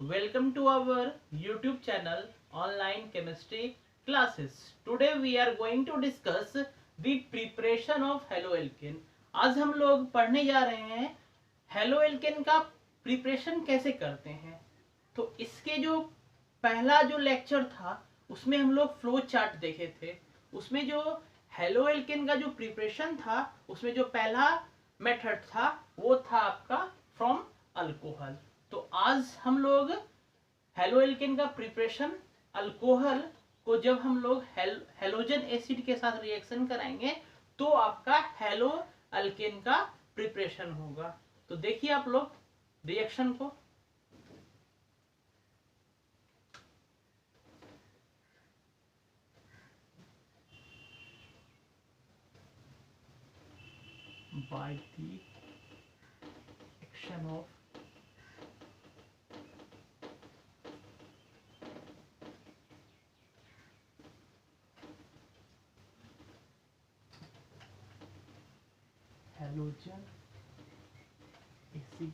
Welcome to our YouTube channel Online Chemistry Classes. Today we are going to discuss the preparation of haloalkane. आज हम लोग पढ़ने जा रहे हैं हेलोएल्केन का प्रिपरेशन कैसे करते हैं। तो इसके जो पहला जो लेक्चर था उसमें हम लोग फ्लो चार्ट देखे थे। उसमें जो हेलोएल्केन का जो प्रिपरेशन था उसमें जो पहला मेथड था वो था आपका फ्रॉम अल्कोहल। तो आज हम लोग हेलोएल्केन का प्रिपरेशन अल्कोहल को जब हम लोग हेलोजन एसिड के साथ रिएक्शन कराएंगे तो आपका हेलोएल्केन का प्रिपरेशन होगा। तो देखिए आप लोग रिएक्शन को। by the action of halogen acid.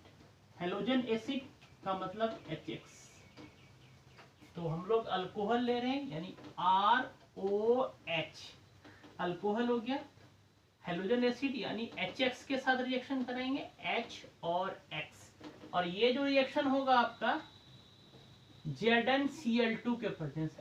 Halogen acid का मतलब HX। तो हम लोग अल्कोहल ले रहे हैं यानी ROH अल्कोहल हो गया। हेलोजन एसिड यानी HX के साथ रिएक्शन करेंगे H और X, और ये जो रिएक्शन होगा आपका ZnCl2 के प्रेजेंस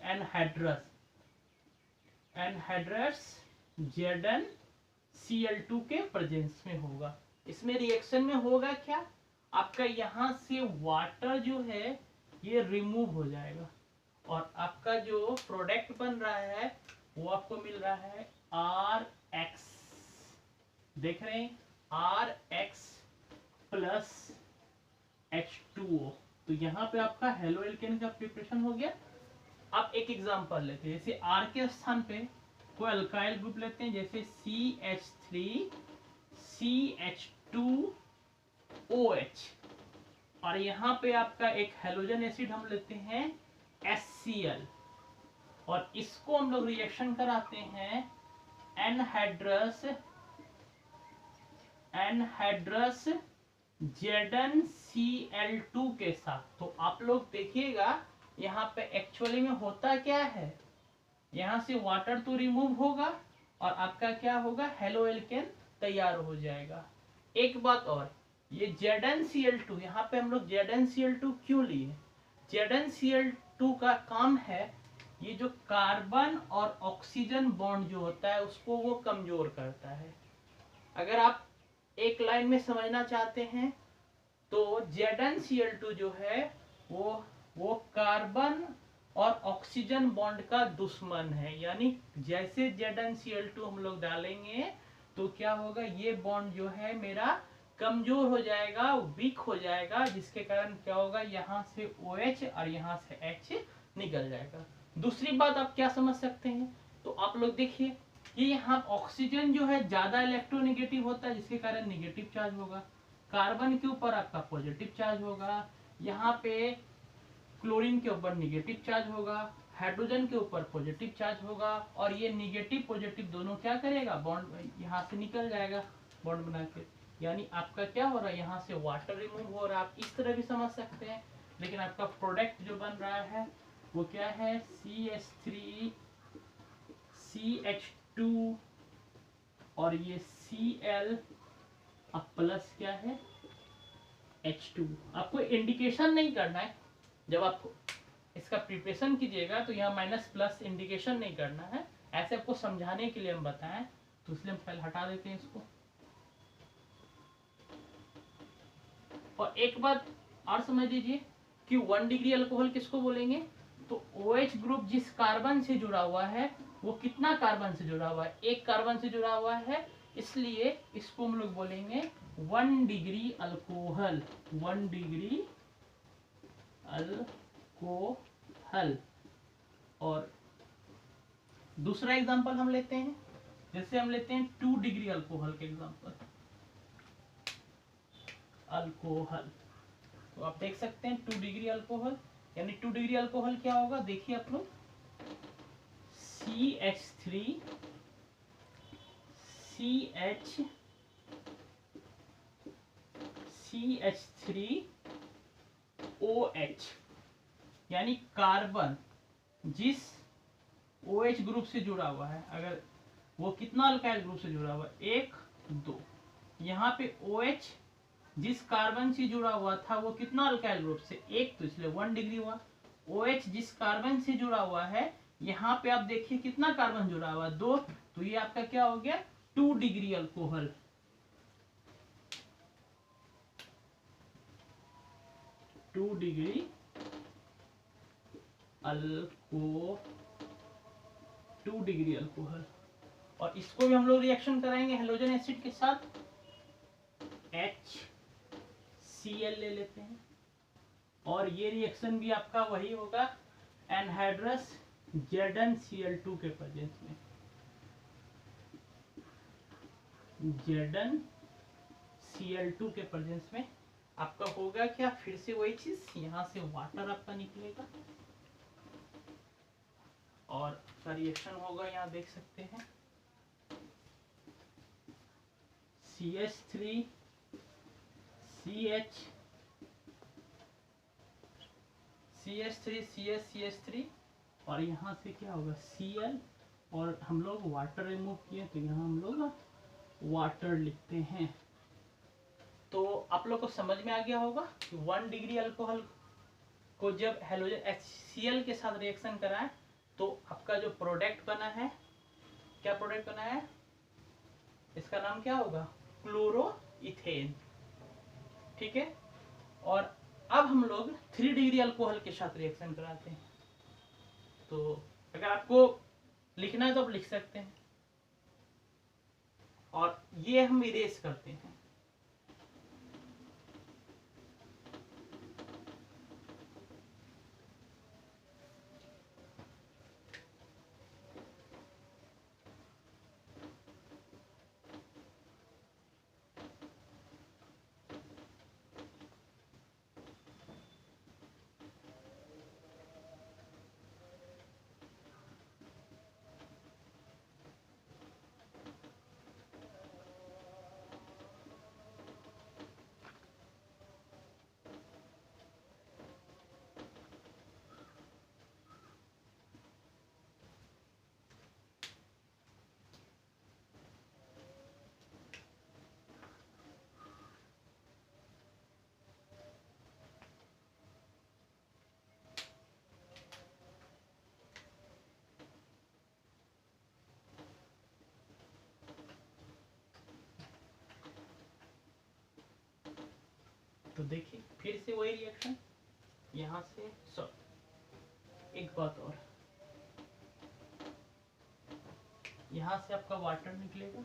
एनहाइड्रस ZnCl2 के प्रेजेंस में होगा। इसमें रिएक्शन में होगा क्या, आपका यहाँ से वाटर जो है ये रिमूव हो जाएगा और आपका जो प्रोडक्ट बन रहा है वो आपको मिल रहा है RX। देख रहे हैं RX प्लस H2O। तो यहाँ पे आपका हेलोएल्केन का प्रिपरेशन हो गया। आप एक एग्जांपल लेते हैं, जैसे R के स्थान पे कोई अल्काइल ग्रुप लेते हैं जैसे CH3CH2OH, और यहाँ पे आपका एक हेलोजन एसिड हम लेते हैं HCl, और इसको हम लोग रिएक्शन कराते हैं एनहाइड्रस ZnCl2 के साथ। तो आप लोग देखिएगा यहाँ पे एक्चुअली में होता क्या है, यहाँ से वाटर तो रिमूव होगा और आपका क्या होगा, हेलोएल्केन तैयार हो जाएगा। एक बात और, ये ZnCl2 यहाँ पे हम लोग ZnCl2 क्यों लिए, ZnCl2 का काम है ये जो कार्बन और ऑक्सीजन बॉन्ड जो होता है उसको वो कमजोर करता है। अगर आप एक लाइन में समझना चाहते हैं तो ZnCl2 जो है वो कार्बन और ऑक्सीजन बॉन्ड का दुश्मन है। यानी जैसे ZnCl2 हम लोग डालेंगे तो क्या होगा, ये बॉन्ड जो है मेरा कमजोर हो जाएगा, वीक हो जाएगा, जिसके कारण क्या होगा, यहाँ से OH और यहाँ से H निकल जाएगा। दूसरी बात आप क्या समझ सकते हैं, तो आप लोग देखिए ये यहाँ ऑक्सीजन जो है ज्यादा इलेक्ट्रोनेगेटिव होता है जिसके कारण नेगेटिव चार्ज होगा, कार्बन के ऊपर आपका पॉजिटिव चार्ज होगा, यहाँ पे क्लोरीन के ऊपर नेगेटिव चार्ज होगा, हाइड्रोजन के ऊपर पॉजिटिव चार्ज होगा, और ये नेगेटिव पॉजिटिव दोनों क्या करेगा, बॉन्ड यहाँ से निकल जाएगा बॉन्ड बना के। यानी आपका क्या हो रहा है, यहाँ से वाटर रिमूव हो रहा है। आप इस तरह भी समझ सकते हैं, लेकिन आपका प्रोडक्ट जो बन रहा है वो क्या है, CH3CH2 और ये Cl अब प्लस क्या है H2। आपको इंडिकेशन नहीं करना है, जब आप इसका प्रिपरेशन कीजिएगा तो यहाँ माइनस प्लस इंडिकेशन नहीं करना है, ऐसे आपको समझाने के लिए हम बताएं, तो इसलिए हम पहले हटा देते हैं इसको। और एक बात और समझ लीजिए कि 1 डिग्री अल्कोहल किसको बोलेंगे, तो OH ग्रुप जिस कार्बन से जुड़ा हुआ है वो कितना कार्बन से जुड़ा हुआ है, एक कार्बन से जुड़ा हुआ है, इसलिए इसको हम लोग बोलेंगे 1 डिग्री अल्कोहल। 1 degree alcohol. और दूसरा एग्जांपल हम लेते हैं, जैसे हम लेते हैं 2 डिग्री अल्कोहल के एग्जांपल। अल्कोहल तो आप देख सकते हैं 2 डिग्री अल्कोहल, यानी 2 डिग्री अल्कोहल क्या होगा, देखिए आप लोग CH3OH यानी कार्बन जिस OH ग्रुप से जुड़ा हुआ है, अगर वो कितना अल्काइल ग्रुप से जुड़ा हुआ है, 1 2, यहाँ पे OH जिस कार्बन से जुड़ा हुआ था वो कितना अल्काइल ग्रुप से, 1, तो इसलिए 1 डिग्री हुआ। OH जिस कार्बन से जुड़ा हुआ है, यहाँ पे आप देखिए कितना कार्बन जुड़ा हुआ है, 2, तो ये आपका क्या हो गया, 2 डिग्री अल्कोहल। 2 डिग्री अल्को 2 डिग्री अल्कोहल। और इसको भी हम लोग रिएक्शन कराएंगे हेलोजन एसिड के साथ, HCl ले लेते हैं, और ये रिएक्शन भी आपका वही होगा एनहाइड्रस ZnCl2 के प्रेजेंस में। ZnCl2 के प्रेजेंस में आपका होगा क्या, फिर से वही चीज, यहाँ से वाटर आपका निकलेगा और का रिएक्शन होगा, यहाँ देख सकते हैं CH3 CH CH3 CH CH3, और यहाँ से क्या होगा Cl, और हम लोग वाटर रिमूव किए तो यहाँ हम लोग वाटर लिखते हैं। तो आप लोग को समझ में आ गया होगा कि 1 डिग्री अल्कोहल को जब हेलोजन HCl के साथ रिएक्शन कराएं तो आपका जो प्रोडक्ट बना है, क्या प्रोडक्ट बना है, इसका नाम क्या होगा, क्लोरोइथेन। ठीक है, और अब हम लोग 3 डिग्री अल्कोहल के साथ रिएक्शन कराते हैं। तो अगर आपको लिखना है तो आप लिख सकते हैं, और ये हम इरेज करते हैं। तो देखिए फिर से वही रिएक्शन, यहाँ से एक बात और, यहाँ से आपका वाटर निकलेगा,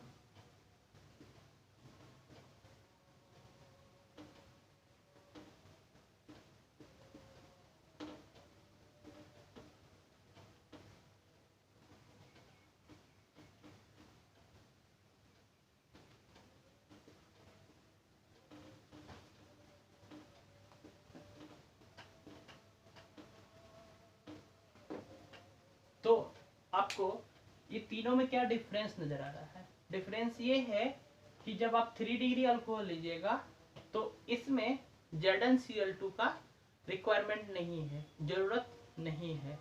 तो आपको ये तीनों में क्या डिफरेंस नजर आ रहा है, डिफरेंस ये है कि जब आप 3 डिग्री अल्कोहल लीजिएगा तो इसमें ZnCl2 का रिक्वायरमेंट नहीं है, जरूरत नहीं है।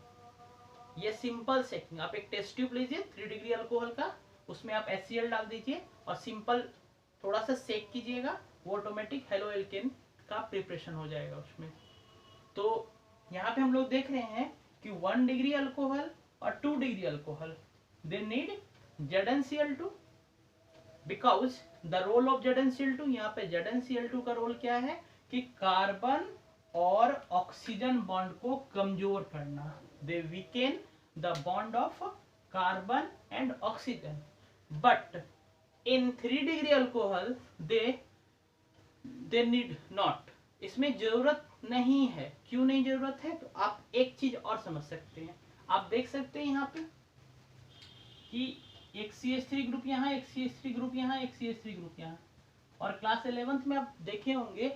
ये सिंपल सेकिंग, आप एक टेस्ट ट्यूब लीजिए 3 डिग्री अल्कोहल का, उसमें आप HCl डाल दीजिए और सिंपल थोड़ा सा सेक कीजिएगा, वो ऑटोमेटिक हेलो एल्केन का प्रिपरेशन हो जाएगा उसमें। तो यहाँ पे हम लोग देख रहे हैं कि 1 डिग्री अल्कोहल और 2 degree alcohol, they need ZnCl2 because the role of ZnCl2, यहाँ पे ZnCl2 का रोल क्या है कि कार्बन और ऑक्सीजन बॉन्ड को कमजोर करना, they weaken the bond of carbon and oxygen. But in 3 degree alcohol they need not, इसमें जरूरत नहीं है। क्यों नहीं जरूरत है, तो आप एक चीज और समझ सकते हैं, आप देख सकते हैं यहाँ पे कि एक CH3 ग्रुप यहाँ, एक CH3 ग्रुप यहाँ, एक CH3 ग्रुप यहाँ, और क्लास 11th में आप देखे होंगे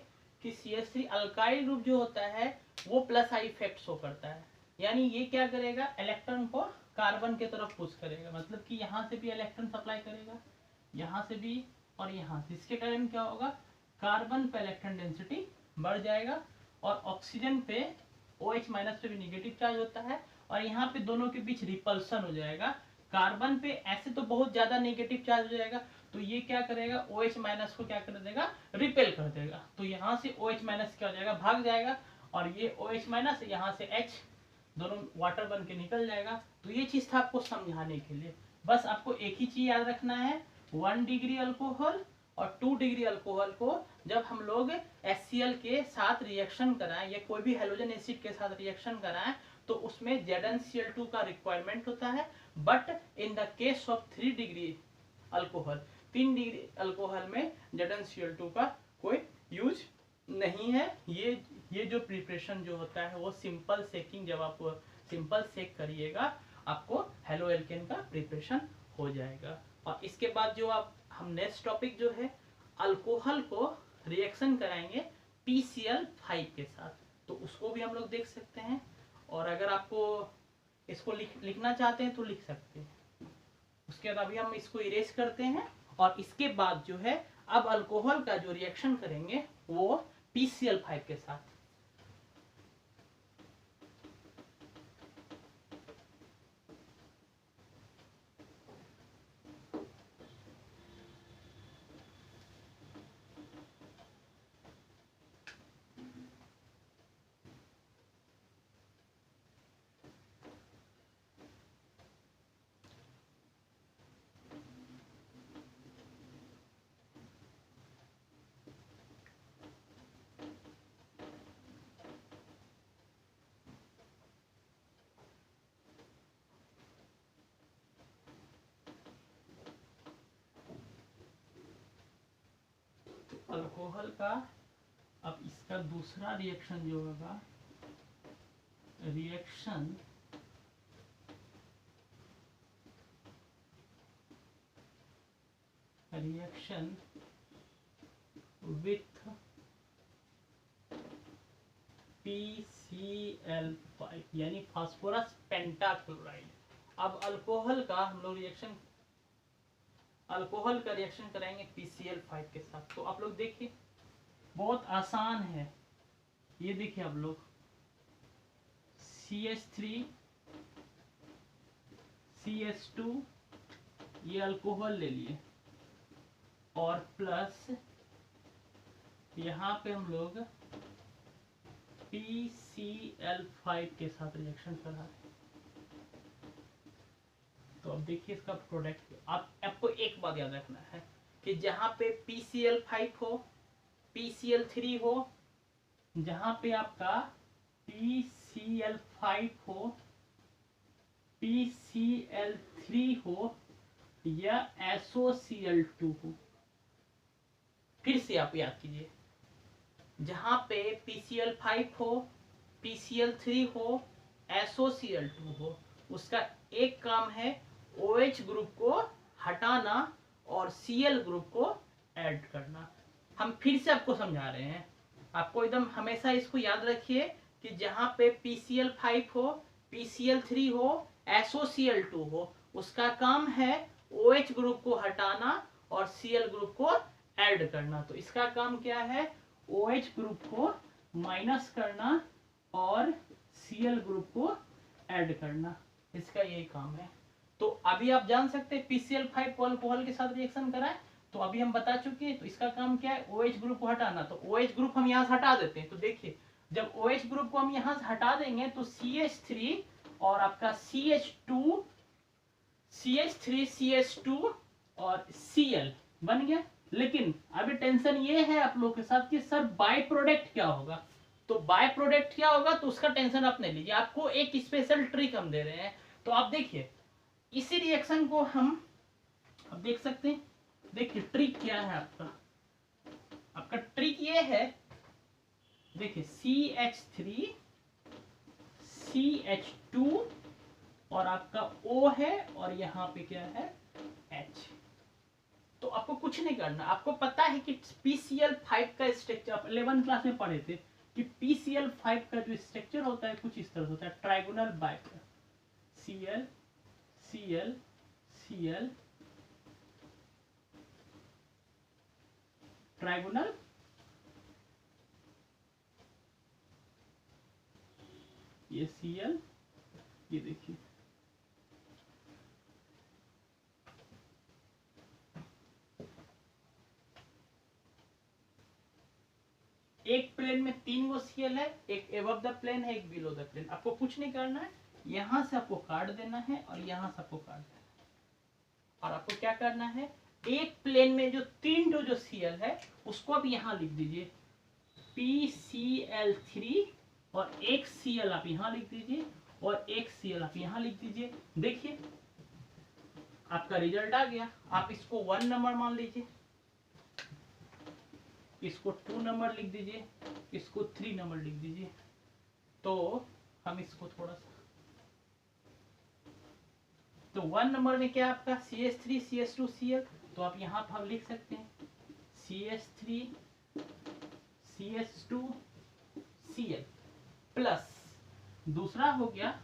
कि CH3 अल्काइल ग्रुप जो होता है वो प्लस आई इफेक्ट शो करता है, यानी ये क्या करेगा, इलेक्ट्रॉन को कार्बन के तरफ पुश करेगा, मतलब कि यहाँ से भी इलेक्ट्रॉन सप्लाई करेगा, यहाँ से भी और यहाँ से, इसके कारण क्या होगा, कार्बन पे इलेक्ट्रॉन डेंसिटी बढ़ जाएगा और ऑक्सीजन पे OH माइनस पे भी निगेटिव चार्ज होता है और यहाँ पे दोनों के बीच रिपल्सन हो जाएगा। कार्बन पे ऐसे तो बहुत ज्यादा नेगेटिव चार्ज हो जाएगा, तो ये क्या करेगा, OH माइनस को क्या कर देगा, रिपेल कर देगा। तो यहाँ से OH माइनस क्या हो जाएगा, भाग जाएगा, और ये OH माइनस यहाँ से H दोनों वाटर बन के निकल जाएगा। तो ये चीज था आपको समझाने के लिए। बस आपको एक ही चीज याद रखना है, 1 डिग्री अल्कोहल और 2 डिग्री अल्कोहल को जब हम लोग HCl के साथ रिएक्शन कराएं या कोई भी हेलोजन एसिड के साथ रिएक्शन कराएं तो उसमें ZnCl2 का रिक्वायरमेंट होता है। But in the case of 3 degree alcohol, 3 degree alcohol में ZnCl2 का कोई यूज नहीं है। ये जो प्रिपरेशन जो होता है वो सिंपल सेकिंग, जब आप सिंपल सेक करिएगा आपको हेलो एल्केन का प्रिपरेशन हो जाएगा। और इसके बाद जो हम नेक्स्ट टॉपिक जो है अल्कोहल को रिएक्शन कराएंगे PCl5 के साथ, तो उसको भी हम लोग देख सकते हैं। और अगर आपको इसको लिखना चाहते हैं तो लिख सकते हैं। उसके बाद अभी हम इसको इरेज करते हैं और इसके बाद जो है अब अल्कोहल का जो रिएक्शन करेंगे वो PCl5 के साथ। अल्कोहल का अब इसका दूसरा रिएक्शन जो होगा, रिएक्शन विथ PCl5 यानी फास्फोरस पेंटाक्लोराइड। अब अल्कोहल का हम लोग अल्कोहल का रिएक्शन कराएंगे PCl5 के साथ। तो आप लोग देखिए बहुत आसान है, ये देखिए आप लोग CH3 CH2 ये अल्कोहल ले लिए और प्लस यहाँ पे हम लोग PCl5 के साथ रिएक्शन कर रहा है। तो अब देखिए इसका प्रोडक्ट, आपको एक बात याद रखना है कि जहां पे PCl5 हो, PCl3 हो, जहां पे आपका PCl5 हो, PCl3 हो या SOCl2 हो, फिर से आप याद कीजिए, जहां पे PCl5 हो, PCl3 हो, SOCl2 हो, उसका एक काम है OH ग्रुप को हटाना और Cl ग्रुप को ऐड करना। हम फिर से आपको समझा रहे हैं, आपको एकदम हमेशा इसको याद रखिए कि जहां पे PCl5 हो, PCl3 हो, SOCl2 हो, उसका काम है OH ग्रुप को हटाना और Cl ग्रुप को ऐड करना। तो इसका काम क्या है, OH ग्रुप को माइनस करना और Cl ग्रुप को ऐड करना, इसका यही काम है। तो अभी आप जान सकते हैं PCl5 को अल्कोहल के साथ रिएक्शन कराएं, तो अभी हम बता चुके हैं। तो इसका काम क्या है, OH ग्रुप को हटाना। तो OH ग्रुप हम यहाँ से हटा देते हैं। तो देखिए जब OH ग्रुप को हम यहाँ से हटा देंगे तो CH3 और आपका CH2 CH3 CH2 और Cl बन गया। लेकिन अभी टेंशन ये है आप लोग के साथ कि सर बाय प्रोडक्ट क्या होगा। तो बाय प्रोडक्ट क्या होगा तो उसका टेंशन आप नहीं लीजिए, आपको एक स्पेशल ट्रिक हम दे रहे हैं। तो आप देखिए इसी रिएक्शन को हम अब देख सकते हैं। देखिए ट्रिक क्या है आपका ट्रिक ये है, देखिए CH3 CH2 और आपका O है और यहाँ पे क्या है H। तो आपको कुछ नहीं करना, आपको पता है कि PCl5 का स्ट्रक्चर आप 11th क्लास में पढ़े थे कि PCl5 का जो स्ट्रक्चर होता है कुछ इस तरह होता है, trigonal bike, Cl Cl Cl trigonal ये Cl, ये देखिए एक प्लेन में 3 गो Cl है, एक एबव द प्लेन है, एक बिलो द प्लेन। आपको कुछ नहीं करना है, यहां से आपको काट देना है और यहां से आपको काट देना है। और आपको क्या करना है, एक प्लेन में जो 3 जो Cl है उसको आप यहां लिख दीजिए PCl3, और एक Cl आप यहां लिख दीजिए और एक Cl आप यहां लिख दीजिए। देखिए आपका रिजल्ट आ गया। आप इसको 1 नंबर मान लीजिए, इसको 2 नंबर लिख दीजिए, इसको 3 नंबर लिख दीजिए। तो हम इसको थोड़ा सा, तो 1 नंबर में क्या आपका CH3 CH2 Cl, तो आप यहां पर हम लिख सकते हैं CH3 CH2 Cl प्लस दूसरा हो गया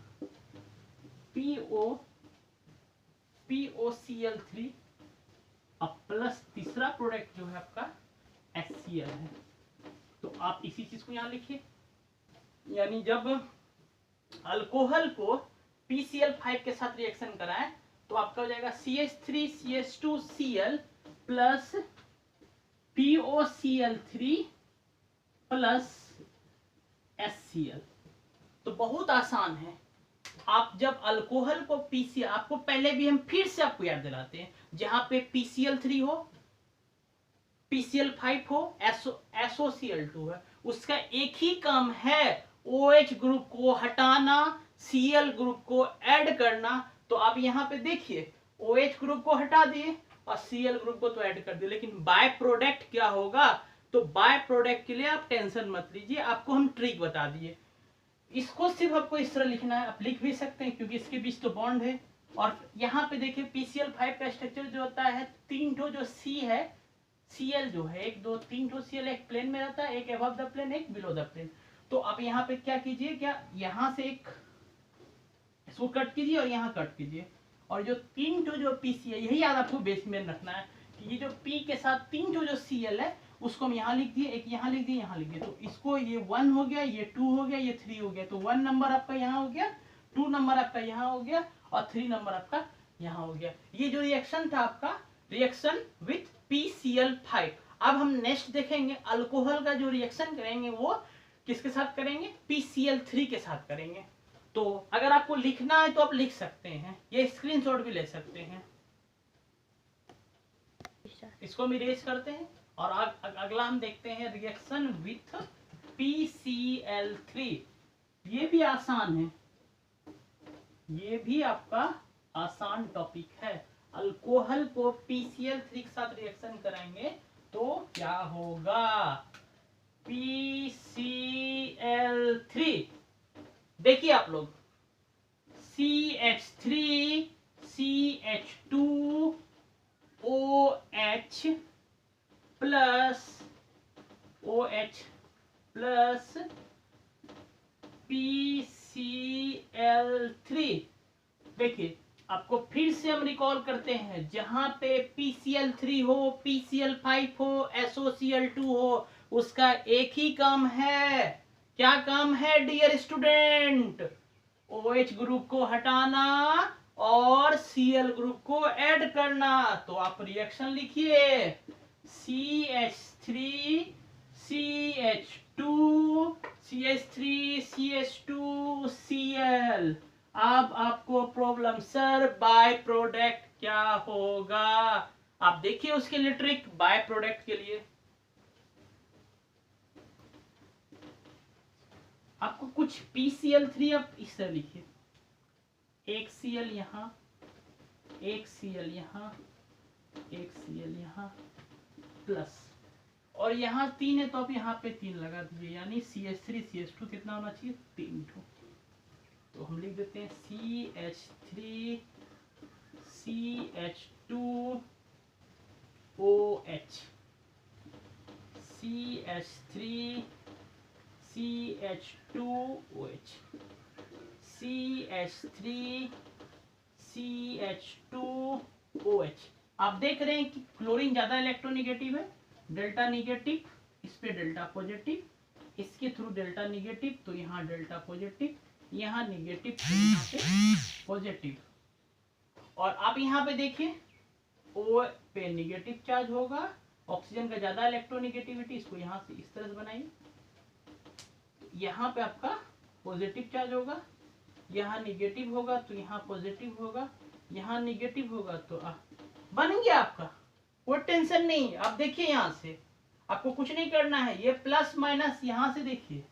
POCl3, अब प्लस तीसरा प्रोडक्ट जो है आपका HCl है। तो आप इसी चीज को यहां लिखिए, यानी जब अल्कोहल को PCl5 के साथ रिएक्शन कराएं तो आपका हो जाएगा CH3 CH2 Cl plus POCl3 plus HCl। तो बहुत आसान है। आप जब अल्कोहल को PCl, आपको पहले भी हम फिर से आपको याद दिलाते हैं, जहां पे PCl3 हो, PCl5 हो, SOCl2 है, उसका एक ही काम है OH ग्रुप को हटाना, Cl ग्रुप को ऐड करना। तो आप यहाँ पे देखिए OH ग्रुप को हटा दिए और Cl ग्रुप को तो ऐड कर दिए, लेकिन बाय प्रोडक्ट क्या होगा, तो बाय प्रोडक्ट के लिए आप टेंशन मत लीजिए, आपको हम ट्रिक बता दिए। इसको सिर्फ आपको इस तरह लिखना है, आप लिख भी सकते हैं क्योंकि इसके बीच तो बॉन्ड है। और यहाँ पे देखिए PCl5 का स्ट्रक्चर जो होता है, 3 ठो जो C है, Cl जो है 1 2 3 ठो Cl एक प्लेन में रहता है, एक अबव द प्लेन, एक बिलो द प्लेन। तो आप यहाँ पे क्या कीजिए, क्या यहाँ से एक इसको कट कीजिए और यहाँ कट कीजिए, और जो 3 ठो जो PC है, यही याद आपको बेस में रखना है कि ये जो P के साथ 3 ठो जो Cl है उसको हम यहाँ लिख दिए, एक यहाँ लिख दिए, यहाँ लिख दिए। तो इसको ये 1 हो गया, ये 2 हो गया, ये 3 हो गया। तो 1 नंबर आपका यहाँ हो गया, 2 नंबर आपका यहाँ हो गया और 3 नंबर आपका यहाँ हो गया। ये जो रिएक्शन था आपका रिएक्शन विथ PCl5। अब हम नेक्स्ट देखेंगे अल्कोहल का जो रिएक्शन करेंगे वो किसके साथ करेंगे, PCl3 के साथ करेंगे। तो अगर आपको लिखना है तो आप लिख सकते हैं, ये स्क्रीनशॉट भी ले सकते हैं। इसको हम इरेज करते हैं और अगला हम देखते हैं रिएक्शन विथ PCl3। ये भी आसान है, ये भी आपका आसान टॉपिक है। अल्कोहल को PCl3 के साथ रिएक्शन करेंगे तो क्या होगा, PCl3, देखिए आप लोग CH3 CH2 OH plus PCl3। देखिए आपको फिर से हम रिकॉल करते हैं, जहां पे PCl3 हो, PCl5 हो, SOCl2 हो, उसका एक ही काम है। क्या काम है डियर स्टूडेंट, OH ग्रुप को हटाना और Cl ग्रुप को ऐड करना। तो आप रिएक्शन लिखिए CH3 CH2 CH3 CH2 Cl। अब आपको प्रॉब्लम, सर बाय प्रोडक्ट क्या होगा, आप देखिए उसके लिए ट्रिक। बाय प्रोडक्ट के लिए आपको कुछ PCl3 आप इस तरह लिखिए, एक Cl यहाँ, एक Cl यहाँ, एक Cl यहाँ प्लस, और यहाँ 3 है तो आप यहाँ पे 3 लगा दीजिए, यानी CH3 CH2 कितना होना चाहिए, 3 ठो। तो हम लिख देते हैं CH3 CH2 OH, CH3 CH2 OH, CH3 CH2 OH। आप देख रहे हैं कि क्लोरीन ज्यादा इलेक्ट्रोनेगेटिव है, डेल्टा नेगेटिव, इस पे डेल्टा पॉजिटिव, इसके थ्रू डेल्टा नेगेटिव, तो यहाँ डेल्टा पॉजिटिव, यहाँ निगेटिव, यहाँ पे पॉजिटिव। और आप यहाँ पे देखिए O पे निगेटिव चार्ज होगा, ऑक्सीजन का ज्यादा इलेक्ट्रोनिगेटिविटी, इसको यहाँ से इस तरह से बनाइए। यहाँ पे आपका पॉजिटिव चार्ज होगा, यहाँ निगेटिव होगा तो यहाँ पॉजिटिव होगा, यहाँ निगेटिव होगा तो बन गया आपका, कोई टेंशन नहीं। आप देखिए यहाँ से आपको कुछ नहीं करना है, ये प्लस माइनस यहाँ से देखिए,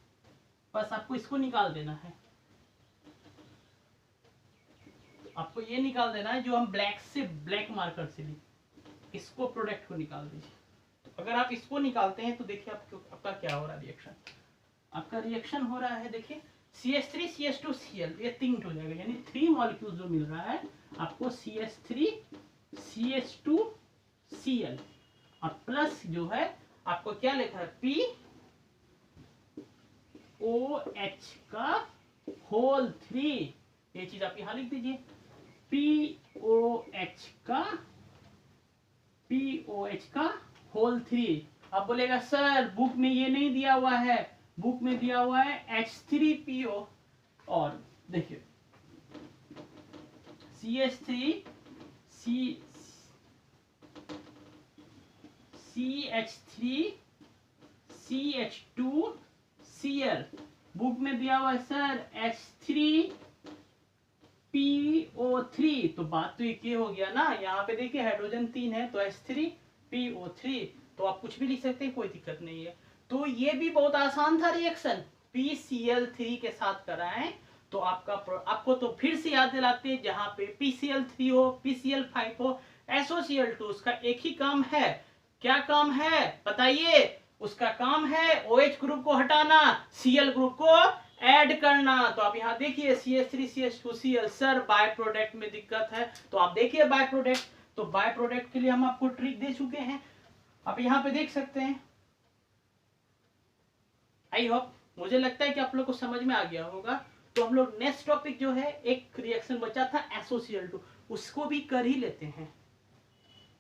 बस आपको इसको निकाल देना है। आपको ये निकाल देना है जो हम ब्लैक से, ब्लैक मार्कर से ली, इसको प्रोडक्ट को निकाल दीजिए। तो अगर आप इसको निकालते हैं तो देखिए आपका क्या हो रहा है रिएक्शन। आपका रिएक्शन हो रहा है, देखिए CH3 CH2 Cl, ये तीन हो जाएगा, यानी 3 मॉलिक्यूल जो मिल रहा है आपको CH3 CH2 Cl, और प्लस जो है आपको क्या लिखा है POH का होल 3, ये चीज आप यहां लिख दीजिए, POH का होल 3। आप बोलेगा सर बुक में ये नहीं दिया हुआ है, बुक में दिया हुआ है H3PO, और देखिए CH3 CH3 CH2 Cl, book में दिया हुआ है सर H3PO3, तो बात तो एक ही हो गया ना। यहाँ पे देखिए हाइड्रोजन 3 है तो H3PO3, तो आप कुछ भी लिख सकते हैं, कोई दिक्कत नहीं है। तो ये भी बहुत आसान था रिएक्शन, PCl3 के साथ कराएं तो आपको तो फिर से याद दिलाते हैं, जहां पे PCl3 हो, PCl5 हो, SOCl2, उसका एक ही काम है। क्या काम है बताइए? उसका काम है OH ग्रुप को हटाना, Cl ग्रुप को ऐड करना। तो आप यहाँ देखिए CH3 CH2 Cl, sir by product में दिक्कत है, तो आप देखिए बाय प्रोडक्ट, तो बाय प्रोडक्ट के लिए हम आपको ट्रिक दे चुके हैं, आप यहाँ पे देख सकते हैं। आई होप, मुझे लगता है कि आप लोग को समझ में आ गया होगा। तो हम लोग नेक्स्ट टॉपिक जो है, एक रिएक्शन बचा था SOCl2, उसको भी कर ही लेते हैं।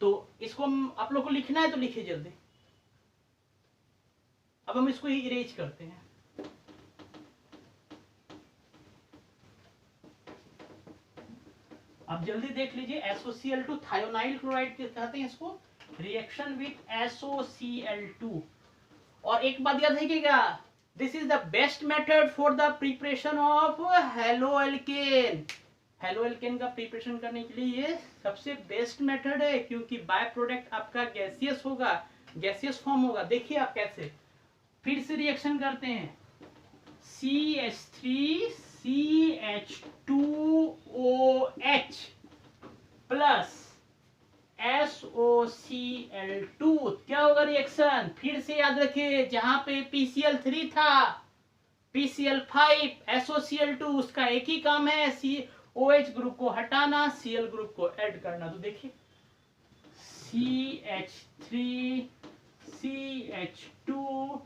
तो इसको आप लोग को लिखना है तो लिखिए जल्दी। अब हम इसको ही इरेज करते हैं। आप जल्दी देख लीजिए, SOCl2 थायोनाइल क्लोराइड कहते हैं इसको, रिएक्शन विथ SOCl2। और एक बात याद रखिएगा, this is the best method for the preparation of haloalkane. Haloalkane का प्रिपरेशन करने के लिए ये सबसे बेस्ट मेथड है, क्योंकि बाय प्रोडक्ट आपका गैसियस होगा, गैसियस फॉर्म होगा। देखिए आप कैसे, फिर से रिएक्शन करते हैं, CH3 CH2OH प्लस SOCl2, क्या होगा रिएक्शन? फिर से याद रखिए, जहां पे PCl3 था, PCl5, SOCl2, उसका एक ही काम है, OH ग्रुप को हटाना, Cl ग्रुप को ऐड करना। तो देखिए CH3 CH2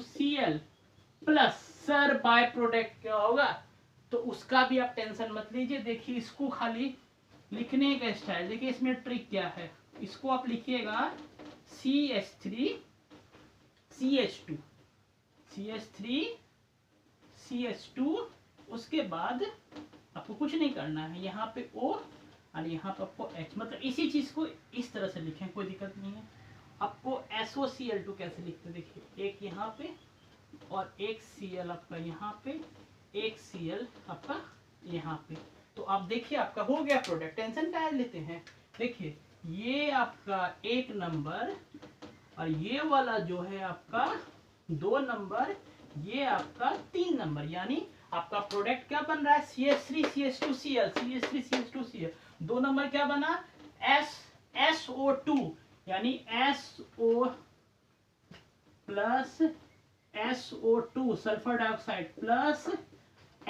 Cl plus, sir by product क्या होगा? तो उसका भी आप टेंशन मत लीजिए। देखिए इसको खाली लिखने का स्टाइल देखिए, इसमें ट्रिक क्या है। इसको आप लिखिएगा CH3 CH2 CH2, उसके बाद आपको कुछ नहीं करना है, यहाँ पे O और यहाँ पे आपको H, मतलब इसी चीज को इस तरह से लिखें, कोई दिक्कत नहीं है। आपको SOCl2 कैसे लिखते देखिए, एक यहाँ पे और एक Cl आपका यहाँ पे, एक Cl आपका यहाँ पे। तो आप देखिए आपका हो गया प्रोडक्ट, टेंशन क्या लेते हैं। देखिए ये आपका 1 नंबर और ये वाला जो है आपका 2 नंबर, ये आपका 3 नंबर, यानी आपका प्रोडक्ट क्या बन रहा है? CH3 CH2 Cl, CH3 CH2 Cl, 2 number क्या बना? SO2, यानी SO plus SO2 sulphur dioxide plus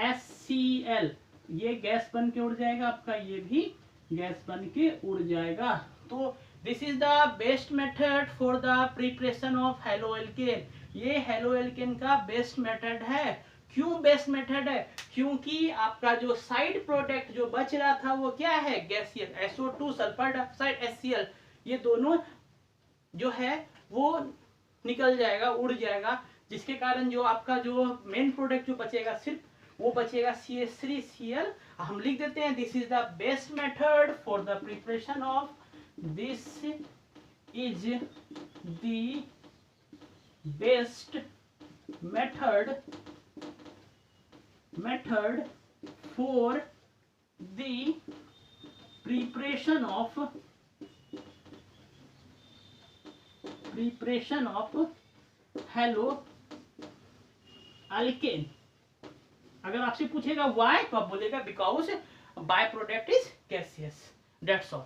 HCl, ये गैस बन के उड़ जाएगा आपका, ये भी गैस बन के उड़ जाएगा। तो this is the best method for the preparation of haloalkane. ये हेलोएल्केन का बेस्ट मेथड है। क्यों बेस्ट मेथड है? क्योंकि आपका जो साइड प्रोडक्ट जो बच रहा था वो क्या है? Gaseous, SO2 sulphur dioxide HCl, ये दोनों जो है वो निकल जाएगा, उड़ जाएगा। जिसके कारण जो आपका जो मेन प्रोडक्ट जो बचेगा सिर्फ वो बचेगा CH3Cl। हम लिख देते हैं this is the best method for the preparation of this is the best method for the preparation of hello alkane. अगर आपसे पूछेगा व्हाई तो आप बोलेगा because by product is gaseous. That's all.